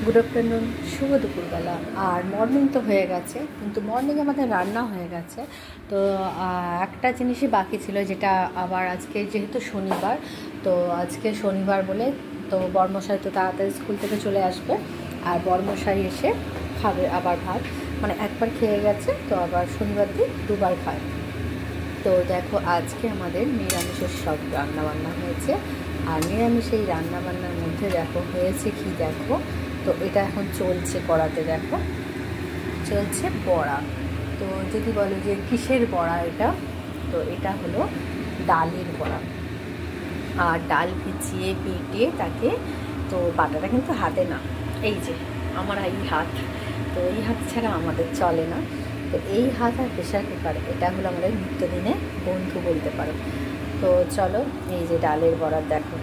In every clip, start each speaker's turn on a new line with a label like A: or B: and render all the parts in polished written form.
A: Good afternoon, শুভ দুপুরবেলা। আর morning তো হয়ে গেছে, কিন্তু মর্নিং আমাদের রান্না হয়ে গেছে। তো একটা জিনিসই বাকি ছিল, যেটা আবার আজকে যেহেতু শনিবার, তো আজকে শনিবার বলে তো বর্মশাই তো তাড়াতাড়ি স্কুল থেকে চলে আসবে, আর বর্মশাই এসে খাবে আবার ভাত। মানে একবার খেয়ে গেছে, তো আবার শনিবার দিন দুবার খায়। তো দেখো, আজকে আমাদের নিরামিষের সব রান্নাবান্না হয়েছে। আর নিরামিষ এই রান্নাবান্নার মধ্যে দেখো হয়েছে কি, দেখো তো এটা এখন চলছে কড়াতে, দেখো চলছে বড়া। তো যদি বলো যে কিসের বড়া এটা, তো এটা হলো ডালের বড়া। আর ডাল ভিজিয়ে বেটে তাকে, তো বাটাটা কিন্তু হাতে না, এই যে আমার এই হাত, তো এই হাত ছাড়া আমাদের চলে না। তো এই হাত আর প্রেশার কুকার, এটা হলো আমাদের নিত্যদিনে বন্ধু বলতে পারো। তো চলো, এই যে ডালের বড়া দেখো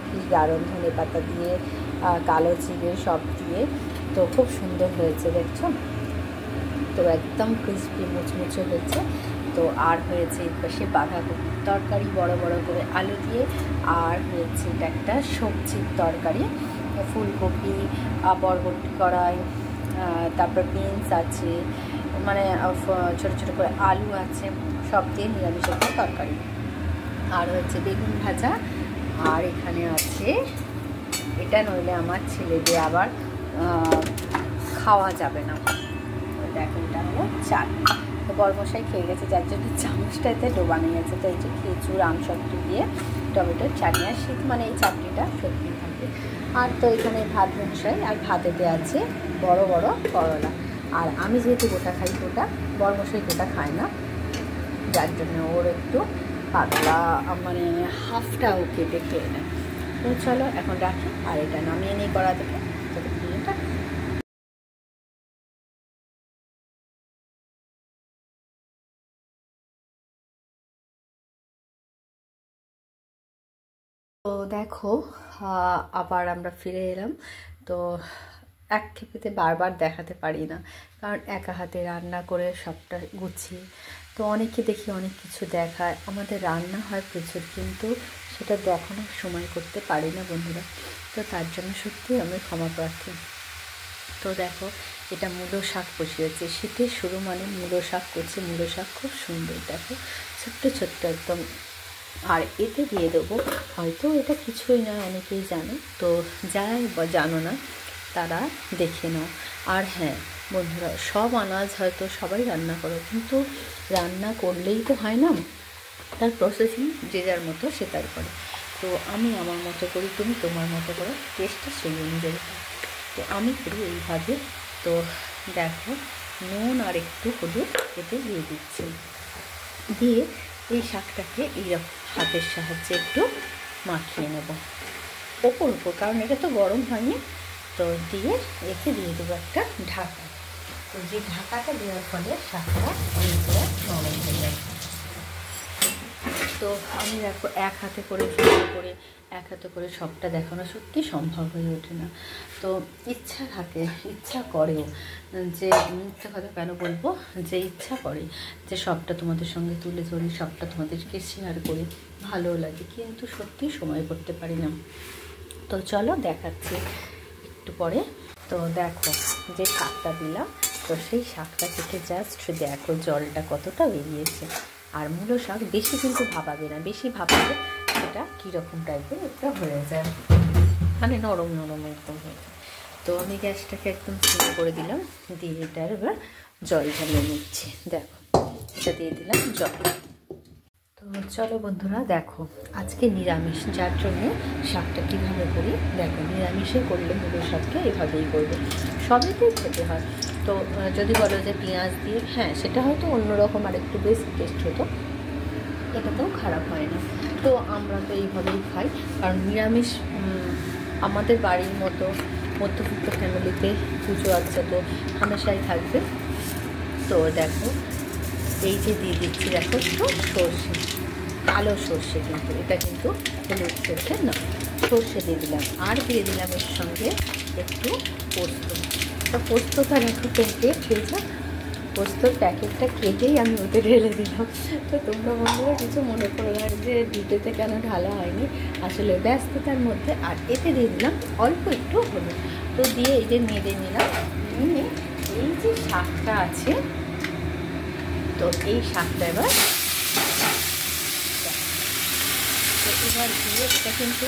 A: কি দারুণ, ধনে পাতা দিয়ে কালো জিরে সব দিয়ে, তো খুব সুন্দর হয়েছে দেখছো। তো একদম ক্রিস্পি মুচমুচে হয়েছে। তো আর হয়েছে এর পাশে বাঁধাকপির তরকারি বড় বড় করে আলু দিয়ে, আর হয়েছে এটা একটা সবজির তরকারি, ফুলকপি, বরবটি কড়াই, তারপর বিনস আছে, মানে ছোটো ছোটো করে আলু আছে, সব দিয়ে নিরামিষ একটা তরকারি। আর হচ্ছে বেগুন ভাজা, আর এখানে আছে এটা, নইলে আমার ছেলে দিয়ে আবার খাওয়া যাবে না। দেখো এটা হলো চাট। তো বরমশাই খেয়ে গেছে, যার জন্য চামচটাতে ডোবা নিয়ে গেছে। তো এই যে খেজুর আমসত্ব দিয়ে টমেটোর চাটনি, আর শীত মানে এই চাটনিটা সত্যি থাকে। আর তো এখানে ভাত বসাই, আর ভাতেতে আছে বড় বড় করলা। আর আমি যেহেতু গোটা খাই, গোটা বরমশাই গোটা খায় না, যার জন্য ওর একটু পাতলা, মানে হাফটাও কেটে খেয়ে নেয়। তো চলো এখন রাখি, আর এটা নামিয়ে নিই কড়া থেকে। তো দেখো, আবার আমরা ফিরে এলাম। তো এক খেপেতে বারবার দেখাতে পারি না, কারণ একা হাতে রান্না করে সবটা গুছিয়ে, তো অনেকে দেখি অনেক কিছু দেখায়, আমাদের রান্না হয় প্রচুর, কিন্তু সেটা দেখানোর সময় করতে পারি না বন্ধুরা। তো তার জন্য সত্যি আমি ক্ষমা প্রার্থী। তো দেখো, এটা মূলো শাক বসিয়েছে, শীতের শুরু মানে মূলো শাক করছে। মূলো শাক খুব সুন্দর, দেখো ছোট্ট ছোট্ট একদম। আর এতে দিয়ে দেবো, হয়তো এটা কিছুই নয়, অনেকেই জানে, তো যারাই জানো না তারা দেখে নাও। আর হ্যাঁ বন্ধুরা, সব আনাজ হয়তো সবাই রান্না করো, কিন্তু রান্না করলেই তো হয় না, তার প্রসেসিং যে যার মতো সে তার করে। তো আমি আমার মতো করি, তুমি তোমার মতো করো, টেস্টটা সেই অনুযায়ী। তো আমি করি এইভাবে। তো দেখো, নুন আর একটু হলুদ এতে দিয়ে দিচ্ছি, দিয়ে এই শাকটাকে এইরকম হাতের সাহায্যে একটু মাখিয়ে নেব ওপর উপর, কারণ এটা তো গরম হয়নি। তো দিয়ে এতে দিয়ে দেবো একটা ঢাকা। তো যে ঢাকাটা দেওয়ার ফলে শাকটা অনেকটা নরম হয়ে যাবে। তো আমি দেখো এক হাতে করে এক হাতে করে সবটা দেখানো সত্যি সম্ভব হয়ে ওঠে না। তো ইচ্ছা থাকে, ইচ্ছা করেও, যে মিথ্যা কথা কেন বলবো, যে ইচ্ছা করে যে সবটা তোমাদের সঙ্গে তুলে ধরি, সবটা তোমাদেরকে শেয়ার করি, ভালো লাগে, কিন্তু সত্যি সময় করতে পারি না। তো চলো দেখাচ্ছি একটু পরে। তো দেখো, যে শাকটা দিলাম, তো সেই শাকটা থেকে জাস্ট দেখো জলটা কতটা বেরিয়েছে। আর মূলো শাক বেশি কিন্তু ভাপাবে না, বেশি ভাপাবে সেটা কীরকম টাইপের একটা হয়ে যায়, মানে নরম নরম একদম হয়ে যায়। তো আমি গ্যাসটাকে একদম সিম করে দিলাম, দিয়ে এটার এবার জল ঢালিয়ে নিচ্ছি। দেখো, এটা দিয়ে দিলাম জল। তো চলো বন্ধুরা, দেখো আজকে নিরামিষ, যার জন্যে শাকটা কীভাবে করি দেখো। নিরামিষে করলে মূলো শাকটা এভাবেই করবে, সবেতেই খেতে হয়। তো যদি বলো যে পেঁয়াজ দিয়ে, হ্যাঁ সেটা হয়তো অন্যরকম আর একটু বেশি টেস্ট হতো, এটাতেও খারাপ হয় না। তো আমরা তো এইভাবেই খাই, কারণ নিরামিষ আমাদের বাড়ির মতো মধ্যবিত্ত ফ্যামিলিতে পুজো আচ্ছা তো হামেশাই থাকবে। তো দেখো, এই যে দিয়ে দিচ্ছি দেখো একটু সর্ষে, কালো সর্ষে, কিন্তু এটা কিন্তু হলুদ সর্ষে না, সর্ষে দিয়ে দিলাম। আর দিয়ে দিলাম এর সঙ্গে একটু পোস্ত। তো পোস্তটা দেখো কেটে খেয়েছো, পোস্তর প্যাকেটটা কেটেই আমি ওতে ঢেলে দিলাম। তো তোমরা বন্ধুরা কিছু মনে করো না যে ডিটেতে কেন ঢালা হয়নি, আসলে ব্যস্ততার মধ্যে। আর এতে দিয়ে দিলাম অল্প একটু হলুদ। তো দিয়ে এই যে নেড়ে নিলাম, নিয়ে এই যে শাকটা আছে, তো এই শাকটা এবার দিয়ে এটা কিন্তু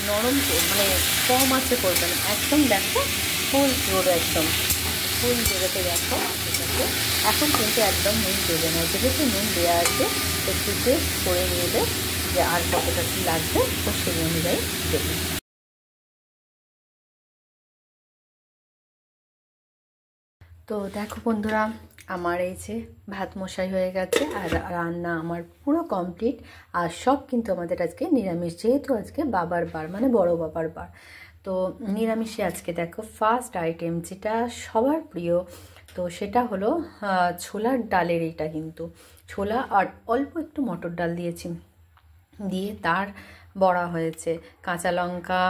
A: নরম মানে কম আছে করবে না, একদম দেখো ফুল জোরে, একদম ফুল জোরেতে দেখো এটাকে। এখন কিন্তু একদম নুন দেবে না, যেহেতু নুন দেওয়া আছে একটু টেস্ট করে নিলে যে আর কতটা কী লাগবে তো সেই অনুযায়ী দেবে। তো দেখো বন্ধুরা, আমার এই যে ভাত মশাই হয়ে গেছে আর রান্না আমার পুরো কমপ্লিট। আর সব কিন্তু আমাদের আজকে নিরামিষ, যেহেতু আজকে বাবার বার, মানে বড় বাবার বার। তো নিরামিষে আজকে দেখো ফার্স্ট আইটেম যেটা সবার প্রিয়, তো সেটা হলো ছোলার ডালের, এটা কিন্তু ছোলা আর অল্প একটু মটর ডাল দিয়েছি, দিয়ে তার বড়া হয়েছে, কাঁচা লঙ্কা,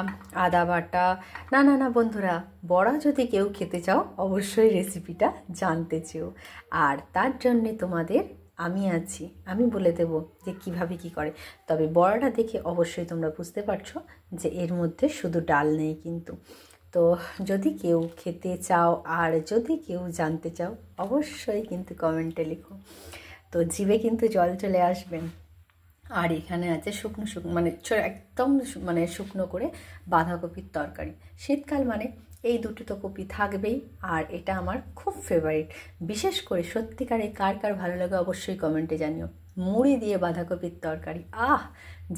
A: আদা বাটা। না না না বন্ধুরা, বড়া যদি কেউ খেতে চাও অবশ্যই রেসিপিটা জানতে চেও, আর তার জন্যে তোমাদের আমি আছি, আমি বলে দেব যে কিভাবে কি করে। তবে বড়াটা দেখে অবশ্যই তোমরা বুঝতে পারছো যে এর মধ্যে শুধু ডাল নেই কিন্তু। তো যদি কেউ খেতে চাও আর যদি কেউ জানতে চাও অবশ্যই কিন্তু কমেন্টে লিখো, তো জিভে কিন্তু জল চলে আসবেন। আর এখানে আছে শুকনো শুকনো মানে একদম মানে শুকনো করে বাঁধাকপির তরকারি। শীতকাল মানে এই দুটো তো কপি থাকবেই, আর এটা আমার খুব ফেভারিট। বিশেষ করে সত্যিকারে কার কার ভালো লাগে অবশ্যই কমেন্টে জানিও। মুড়ি দিয়ে বাঁধাকপির তরকারি, আহ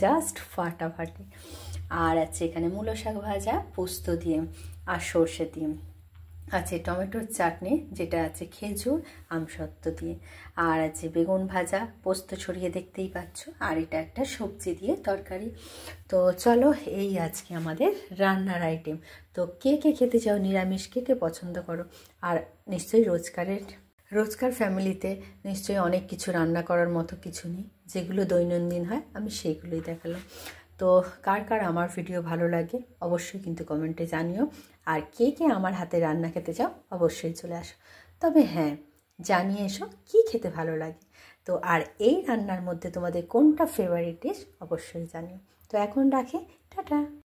A: জাস্ট ফাটাফাটি। আর আছে এখানে মূলো শাক ভাজা পোস্ত দিয়ে আর সর্ষে দিয়ে, আছে টমেটোর চাটনি যেটা আছে খেজুর আমসত্ত্ব দিয়ে, আর আছে বেগুন ভাজা পোস্ত ছড়িয়ে দেখতেই পাচ্ছ, আর এটা একটা সবজি দিয়ে তরকারি। তো চলো এই আজকে আমাদের রান্নার আইটেম। তো কে কে খেতে চাও নিরামিষ, কে কে পছন্দ করো, আর নিশ্চয়ই রোজকার ফ্যামিলিতে নিশ্চয়ই অনেক কিছু রান্না করার মতো কিছু নেই, যেগুলো দৈনন্দিন হয় আমি সেইগুলোই দেখালাম। তো কার কার আমার ভিডিও ভালো লাগে অবশ্যই কিন্তু কমেন্টে জানিও, আর কে কে আমার হাতে রান্না খেতে চাও অবশ্যই চলে আসো। তবে হ্যাঁ, জানিয়ে এসো কী খেতে ভালো লাগে। তো আর এই রান্নার মধ্যে তোমাদের কোনটা ফেভারিট ডিশ অবশ্যই জানিও। তো এখন রাখি, টাটা।